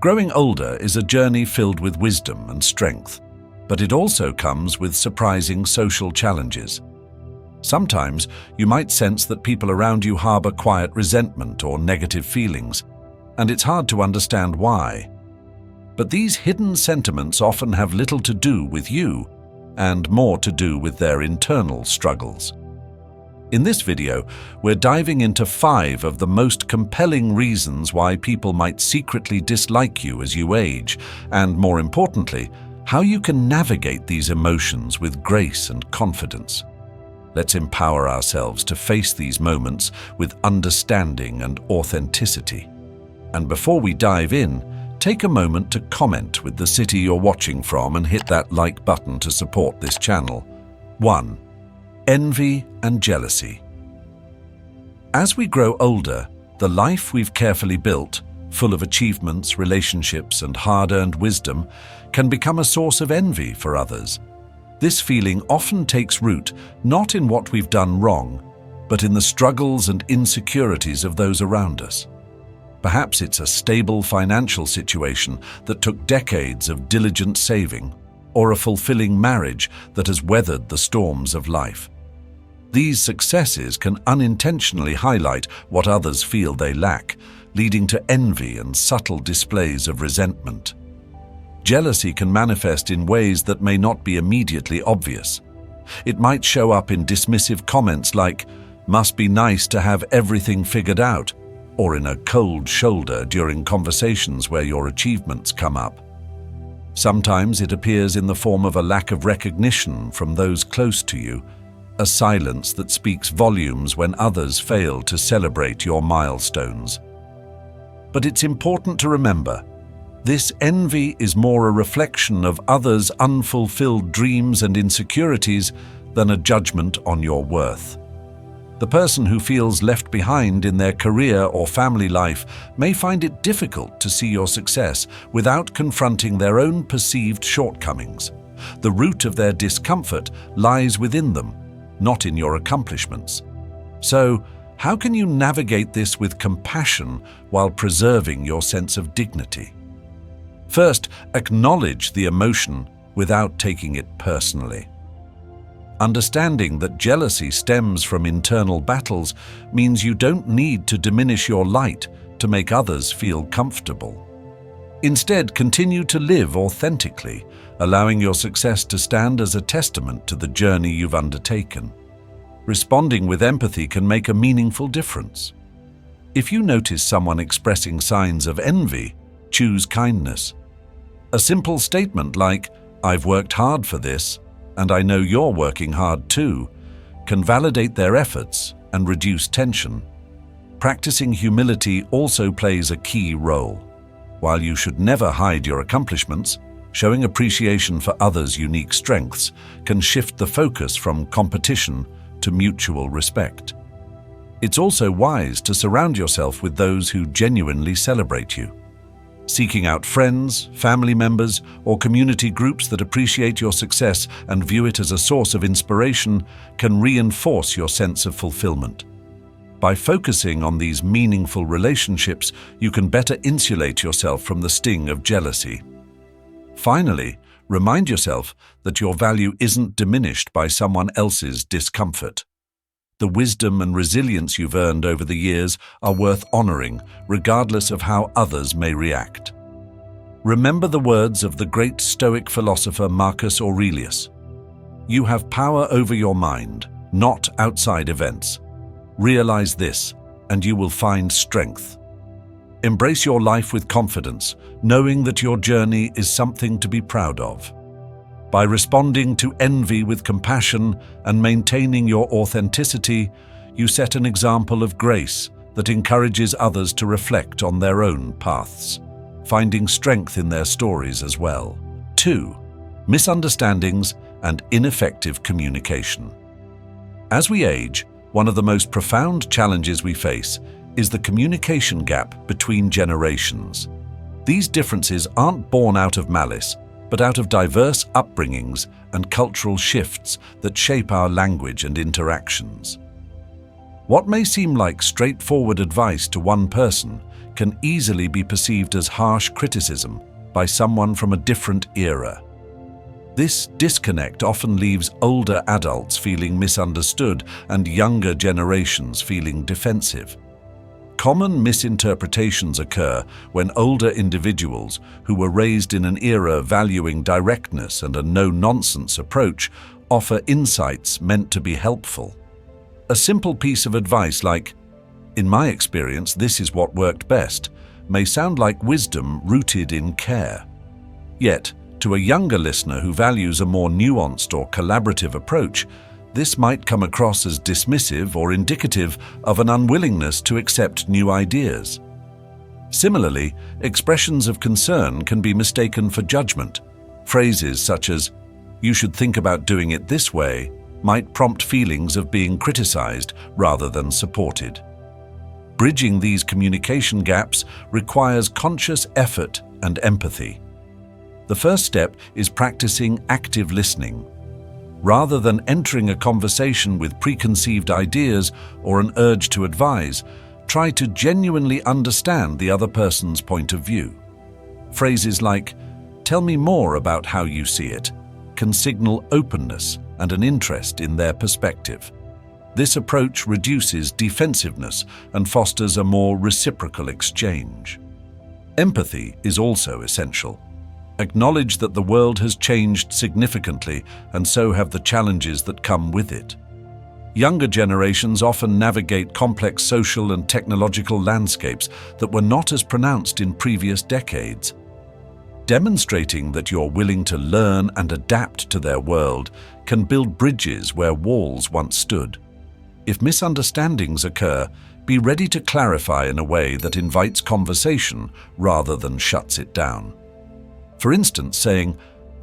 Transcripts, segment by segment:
Growing older is a journey filled with wisdom and strength, but it also comes with surprising social challenges. Sometimes you might sense that people around you harbor quiet resentment or negative feelings, and it's hard to understand why. But these hidden sentiments often have little to do with you, and more to do with their internal struggles. In this video, we're diving into 5 of the most compelling reasons why people might secretly dislike you as you age, and more importantly, how you can navigate these emotions with grace and confidence. Let's empower ourselves to face these moments with understanding and authenticity. And before we dive in, take a moment to comment with the city you're watching from and hit that like button to support this channel. 1. Envy and jealousy. As we grow older, the life we've carefully built, full of achievements, relationships, and hard-earned wisdom, can become a source of envy for others. This feeling often takes root not in what we've done wrong, but in the struggles and insecurities of those around us. Perhaps it's a stable financial situation that took decades of diligent saving, or a fulfilling marriage that has weathered the storms of life. These successes can unintentionally highlight what others feel they lack, leading to envy and subtle displays of resentment. Jealousy can manifest in ways that may not be immediately obvious. It might show up in dismissive comments like, "Must be nice to have everything figured out," or in a cold shoulder during conversations where your achievements come up. Sometimes it appears in the form of a lack of recognition from those close to you, a silence that speaks volumes when others fail to celebrate your milestones. But it's important to remember, this envy is more a reflection of others' unfulfilled dreams and insecurities than a judgment on your worth. The person who feels left behind in their career or family life may find it difficult to see your success without confronting their own perceived shortcomings. The root of their discomfort lies within them, not in your accomplishments. So, how can you navigate this with compassion while preserving your sense of dignity? First, acknowledge the emotion without taking it personally. Understanding that jealousy stems from internal battles means you don't need to diminish your light to make others feel comfortable. Instead, continue to live authentically, allowing your success to stand as a testament to the journey you've undertaken. Responding with empathy can make a meaningful difference. If you notice someone expressing signs of envy, choose kindness. A simple statement like, "I've worked hard for this, and I know you're working hard too," can validate their efforts and reduce tension. Practicing humility also plays a key role. While you should never hide your accomplishments, showing appreciation for others' unique strengths can shift the focus from competition to mutual respect. It's also wise to surround yourself with those who genuinely celebrate you. Seeking out friends, family members, or community groups that appreciate your success and view it as a source of inspiration can reinforce your sense of fulfillment. By focusing on these meaningful relationships, you can better insulate yourself from the sting of jealousy. Finally, remind yourself that your value isn't diminished by someone else's discomfort. The wisdom and resilience you've earned over the years are worth honoring, regardless of how others may react. Remember the words of the great Stoic philosopher Marcus Aurelius. "You have power over your mind, not outside events. Realize this, and you will find strength." Embrace your life with confidence, knowing that your journey is something to be proud of. By responding to envy with compassion and maintaining your authenticity, you set an example of grace that encourages others to reflect on their own paths, finding strength in their stories as well. 2. Misunderstandings and ineffective communication. As we age, one of the most profound challenges we face is the communication gap between generations. These differences aren't born out of malice, but out of diverse upbringings and cultural shifts that shape our language and interactions. What may seem like straightforward advice to one person can easily be perceived as harsh criticism by someone from a different era. This disconnect often leaves older adults feeling misunderstood and younger generations feeling defensive. Common misinterpretations occur when older individuals who were raised in an era valuing directness and a no-nonsense approach offer insights meant to be helpful. A simple piece of advice like, "In my experience, this is what worked best," may sound like wisdom rooted in care. Yet, to a younger listener who values a more nuanced or collaborative approach, this might come across as dismissive or indicative of an unwillingness to accept new ideas. Similarly, expressions of concern can be mistaken for judgment. Phrases such as, "You should think about doing it this way," might prompt feelings of being criticized rather than supported. Bridging these communication gaps requires conscious effort and empathy. The first step is practicing active listening. Rather than entering a conversation with preconceived ideas or an urge to advise, try to genuinely understand the other person's point of view. Phrases like, "Tell me more about how you see it," can signal openness and an interest in their perspective. This approach reduces defensiveness and fosters a more reciprocal exchange. Empathy is also essential. Acknowledge that the world has changed significantly, and so have the challenges that come with it. Younger generations often navigate complex social and technological landscapes that were not as pronounced in previous decades. Demonstrating that you're willing to learn and adapt to their world can build bridges where walls once stood. If misunderstandings occur, be ready to clarify in a way that invites conversation rather than shuts it down. For instance, saying,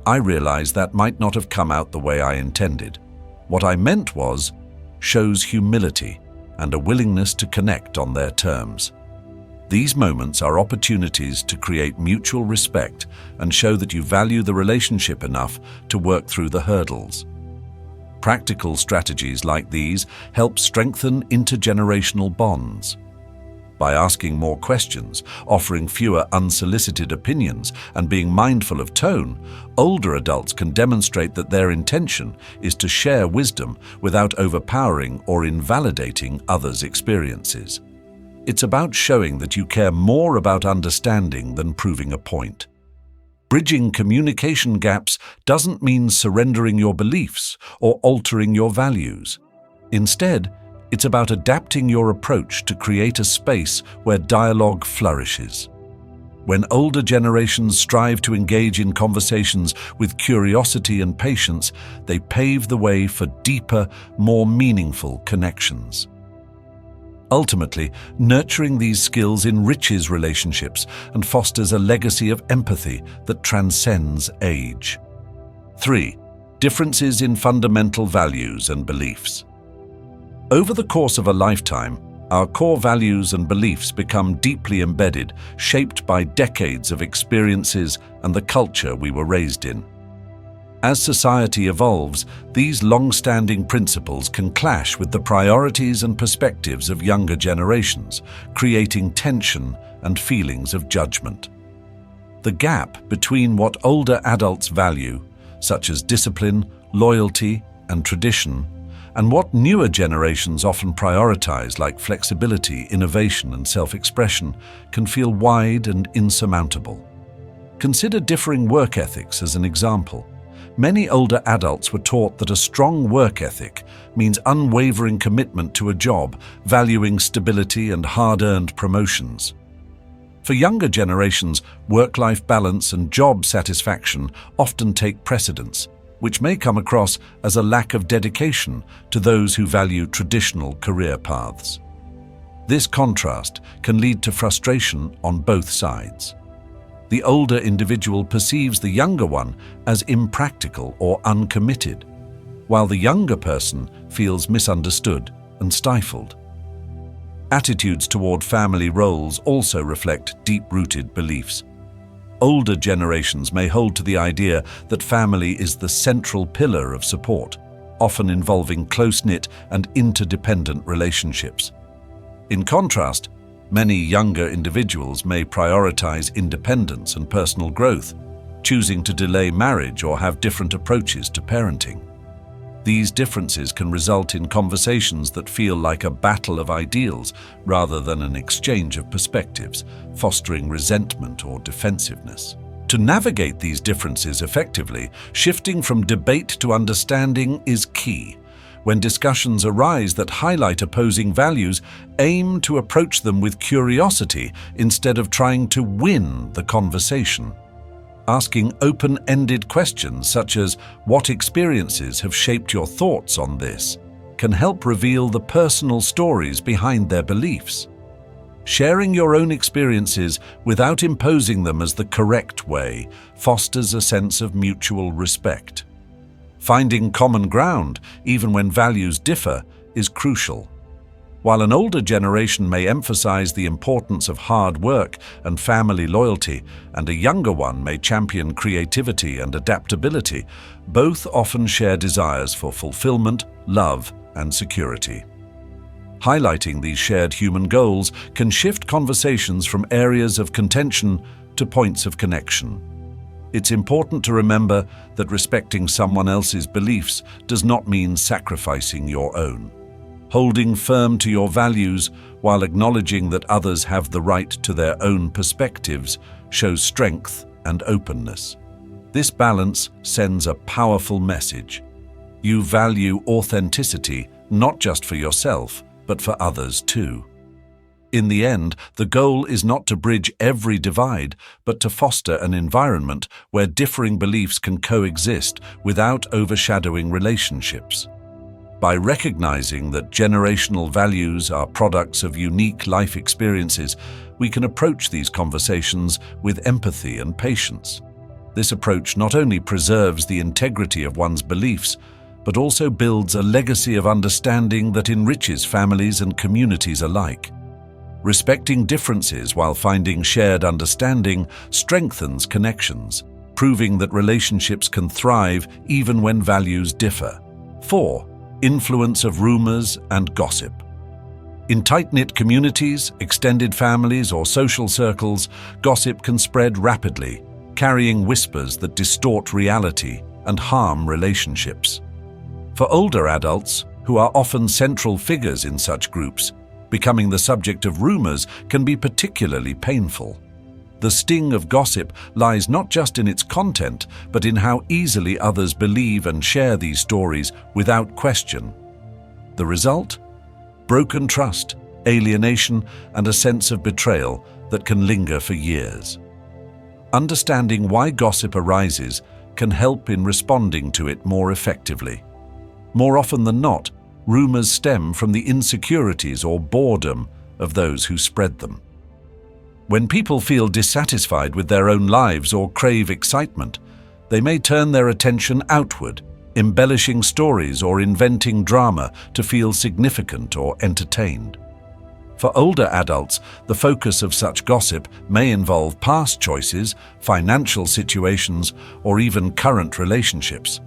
"I realize that might not have come out the way I intended. What I meant was," shows humility and a willingness to connect on their terms. These moments are opportunities to create mutual respect and show that you value the relationship enough to work through the hurdles. Practical strategies like these help strengthen intergenerational bonds. By asking more questions, offering fewer unsolicited opinions, and being mindful of tone, older adults can demonstrate that their intention is to share wisdom without overpowering or invalidating others' experiences. It's about showing that you care more about understanding than proving a point. Bridging communication gaps doesn't mean surrendering your beliefs or altering your values. Instead, it's about adapting your approach to create a space where dialogue flourishes. When older generations strive to engage in conversations with curiosity and patience, they pave the way for deeper, more meaningful connections. Ultimately, nurturing these skills enriches relationships and fosters a legacy of empathy that transcends age. 3. Differences in fundamental values and beliefs. Over the course of a lifetime, our core values and beliefs become deeply embedded, shaped by decades of experiences and the culture we were raised in. As society evolves, these long-standing principles can clash with the priorities and perspectives of younger generations, creating tension and feelings of judgment. The gap between what older adults value, such as discipline, loyalty, and tradition, and what newer generations often prioritize, like flexibility, innovation, and self-expression, can feel wide and insurmountable. Consider differing work ethics as an example. Many older adults were taught that a strong work ethic means unwavering commitment to a job, valuing stability and hard-earned promotions. For younger generations, work-life balance and job satisfaction often take precedence, which may come across as a lack of dedication to those who value traditional career paths. This contrast can lead to frustration on both sides. The older individual perceives the younger one as impractical or uncommitted, while the younger person feels misunderstood and stifled. Attitudes toward family roles also reflect deep-rooted beliefs. Older generations may hold to the idea that family is the central pillar of support, often involving close-knit and interdependent relationships. In contrast, Many younger individuals may prioritize independence and personal growth, choosing to delay marriage or have different approaches to parenting. These differences can result in conversations that feel like a battle of ideals rather than an exchange of perspectives, fostering resentment or defensiveness. To navigate these differences effectively, shifting from debate to understanding is key. When discussions arise that highlight opposing values, aim to approach them with curiosity instead of trying to win the conversation. Asking open-ended questions such as, "What experiences have shaped your thoughts on this?" can help reveal the personal stories behind their beliefs. Sharing your own experiences without imposing them as the correct way fosters a sense of mutual respect. Finding common ground, even when values differ, is crucial. While an older generation may emphasize the importance of hard work and family loyalty, and a younger one may champion creativity and adaptability, both often share desires for fulfillment, love, and security. Highlighting these shared human goals can shift conversations from areas of contention to points of connection. It's important to remember that respecting someone else's beliefs does not mean sacrificing your own. Holding firm to your values while acknowledging that others have the right to their own perspectives shows strength and openness. This balance sends a powerful message. You value authenticity not just for yourself, but for others too. In the end, the goal is not to bridge every divide, but to foster an environment where differing beliefs can coexist without overshadowing relationships. By recognizing that generational values are products of unique life experiences, we can approach these conversations with empathy and patience. This approach not only preserves the integrity of one's beliefs, but also builds a legacy of understanding that enriches families and communities alike. Respecting differences while finding shared understanding strengthens connections, proving that relationships can thrive even when values differ. 4. Influence of rumors and gossip. In tight-knit communities, extended families, or social circles, gossip can spread rapidly, carrying whispers that distort reality and harm relationships. For older adults, who are often central figures in such groups, becoming the subject of rumors can be particularly painful. The sting of gossip lies not just in its content, but in how easily others believe and share these stories without question. The result? Broken trust, alienation, and a sense of betrayal that can linger for years. Understanding why gossip arises can help in responding to it more effectively. More often than not, rumors stem from the insecurities or boredom of those who spread them. When people feel dissatisfied with their own lives or crave excitement, they may turn their attention outward, embellishing stories or inventing drama to feel significant or entertained. For older adults, the focus of such gossip may involve past choices, financial situations, or even current relationships.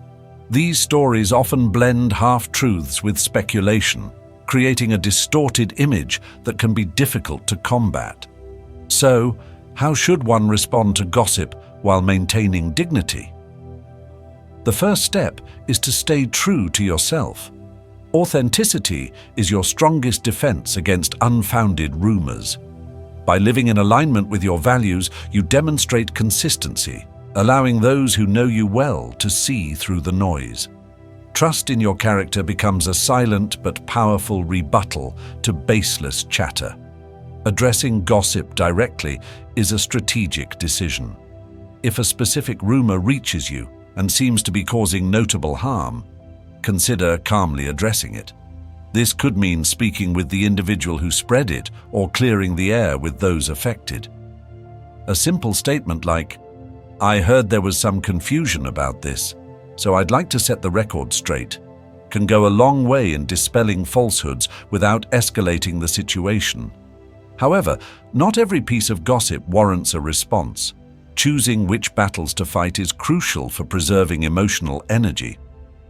These stories often blend half-truths with speculation, creating a distorted image that can be difficult to combat. So, how should one respond to gossip while maintaining dignity? The first step is to stay true to yourself. Authenticity is your strongest defense against unfounded rumors. By living in alignment with your values, you demonstrate consistency, allowing those who know you well to see through the noise. Trust in your character becomes a silent but powerful rebuttal to baseless chatter. Addressing gossip directly is a strategic decision. If a specific rumor reaches you and seems to be causing notable harm, consider calmly addressing it. This could mean speaking with the individual who spread it or clearing the air with those affected. A simple statement like, "I heard there was some confusion about this, so I'd like to set the record straight," can go a long way in dispelling falsehoods without escalating the situation. However, not every piece of gossip warrants a response. Choosing which battles to fight is crucial for preserving emotional energy.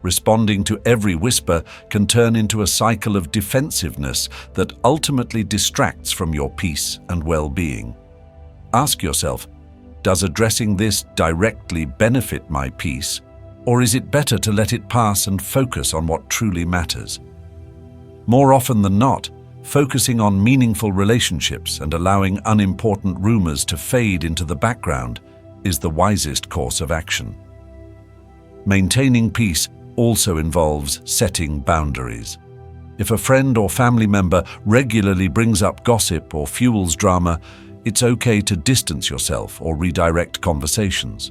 Responding to every whisper can turn into a cycle of defensiveness that ultimately distracts from your peace and well-being. Ask yourself, does addressing this directly benefit my peace, or is it better to let it pass and focus on what truly matters? More often than not, focusing on meaningful relationships and allowing unimportant rumors to fade into the background is the wisest course of action. Maintaining peace also involves setting boundaries. If a friend or family member regularly brings up gossip or fuels drama, it's okay to distance yourself or redirect conversations.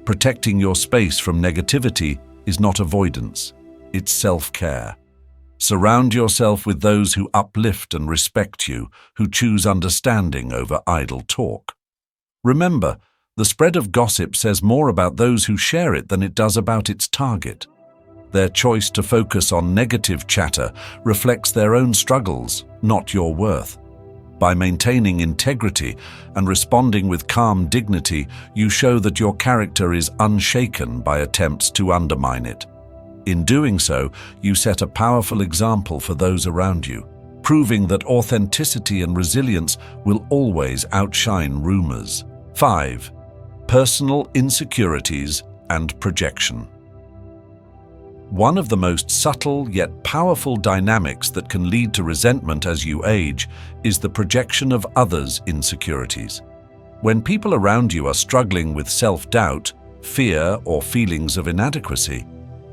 Protecting your space from negativity is not avoidance, it's self-care. Surround yourself with those who uplift and respect you, who choose understanding over idle talk. Remember, the spread of gossip says more about those who share it than it does about its target. Their choice to focus on negative chatter reflects their own struggles, not your worth. By maintaining integrity and responding with calm dignity, you show that your character is unshaken by attempts to undermine it. In doing so, you set a powerful example for those around you, proving that authenticity and resilience will always outshine rumors. 5. Personal insecurities and projection. One of the most subtle yet powerful dynamics that can lead to resentment as you age is the projection of others' insecurities. When people around you are struggling with self-doubt, fear, or feelings of inadequacy,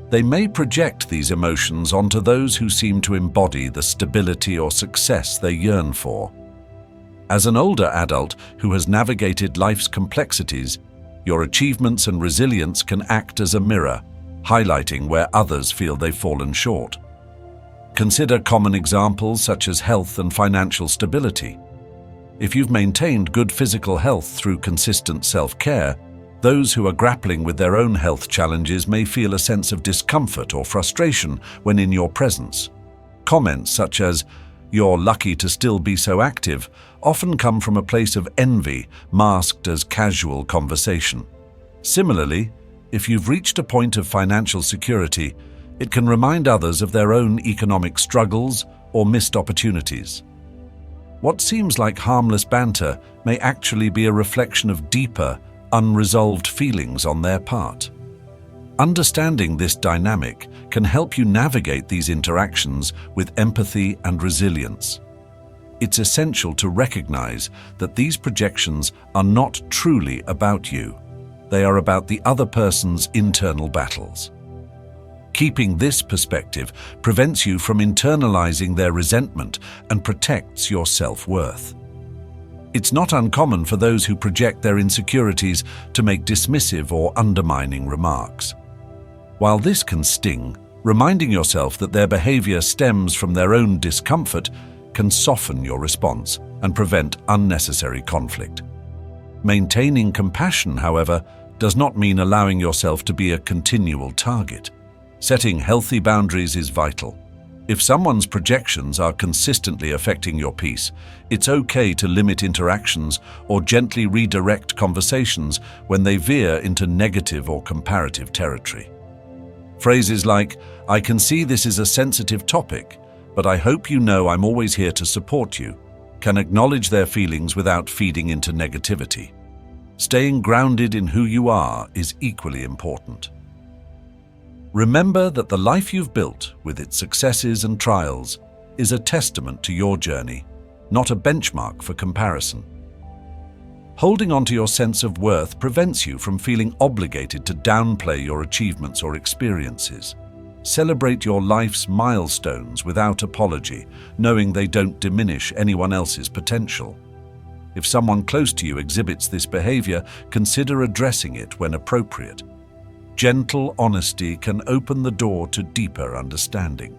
they may project these emotions onto those who seem to embody the stability or success they yearn for. As an older adult who has navigated life's complexities, your achievements and resilience can act as a mirror, highlighting where others feel they've fallen short. Consider common examples such as health and financial stability. If you've maintained good physical health through consistent self-care, those who are grappling with their own health challenges may feel a sense of discomfort or frustration when in your presence. Comments such as, "You're lucky to still be so active," often come from a place of envy masked as casual conversation. Similarly, if you've reached a point of financial security, it can remind others of their own economic struggles or missed opportunities. What seems like harmless banter may actually be a reflection of deeper, unresolved feelings on their part. Understanding this dynamic can help you navigate these interactions with empathy and resilience. It's essential to recognize that these projections are not truly about you. They are about the other person's internal battles. Keeping this perspective prevents you from internalizing their resentment and protects your self-worth. It's not uncommon for those who project their insecurities to make dismissive or undermining remarks. While this can sting, reminding yourself that their behavior stems from their own discomfort can soften your response and prevent unnecessary conflict. Maintaining compassion, however, does not mean allowing yourself to be a continual target. Setting healthy boundaries is vital. If someone's projections are consistently affecting your peace, it's okay to limit interactions or gently redirect conversations when they veer into negative or comparative territory. Phrases like, "I can see this is a sensitive topic, but I hope you know I'm always here to support you," can acknowledge their feelings without feeding into negativity. Staying grounded in who you are is equally important. Remember that the life you've built, with its successes and trials, is a testament to your journey, not a benchmark for comparison. Holding on to your sense of worth prevents you from feeling obligated to downplay your achievements or experiences. Celebrate your life's milestones without apology, knowing they don't diminish anyone else's potential. If someone close to you exhibits this behavior, consider addressing it when appropriate. Gentle honesty can open the door to deeper understanding.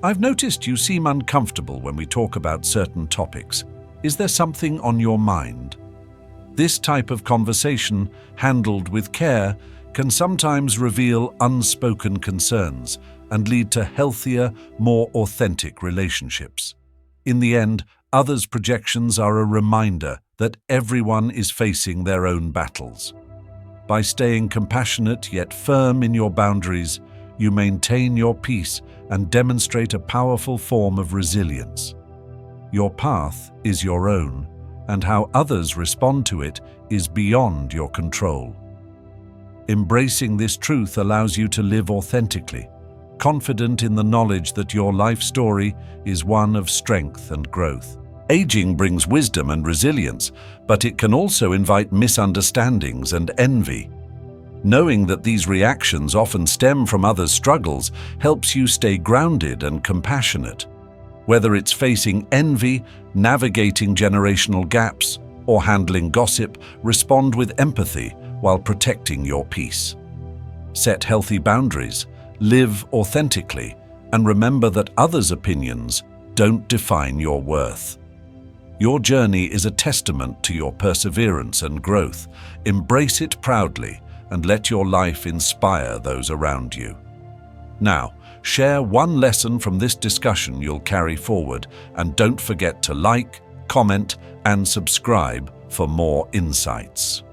I've noticed you seem uncomfortable when we talk about certain topics. Is there something on your mind? This type of conversation, handled with care, can sometimes reveal unspoken concerns and lead to healthier, more authentic relationships. In the end, others' projections are a reminder that everyone is facing their own battles. By staying compassionate yet firm in your boundaries, you maintain your peace and demonstrate a powerful form of resilience. Your path is your own, and how others respond to it is beyond your control. Embracing this truth allows you to live authentically, confident in the knowledge that your life story is one of strength and growth. Aging brings wisdom and resilience, but it can also invite misunderstandings and envy. Knowing that these reactions often stem from others' struggles helps you stay grounded and compassionate. Whether it's facing envy, navigating generational gaps, or handling gossip, respond with empathy while protecting your peace. Set healthy boundaries, live authentically, and remember that others' opinions don't define your worth. Your journey is a testament to your perseverance and growth. Embrace it proudly and let your life inspire those around you. Now, share one lesson from this discussion you'll carry forward, and don't forget to like, comment, and subscribe for more insights.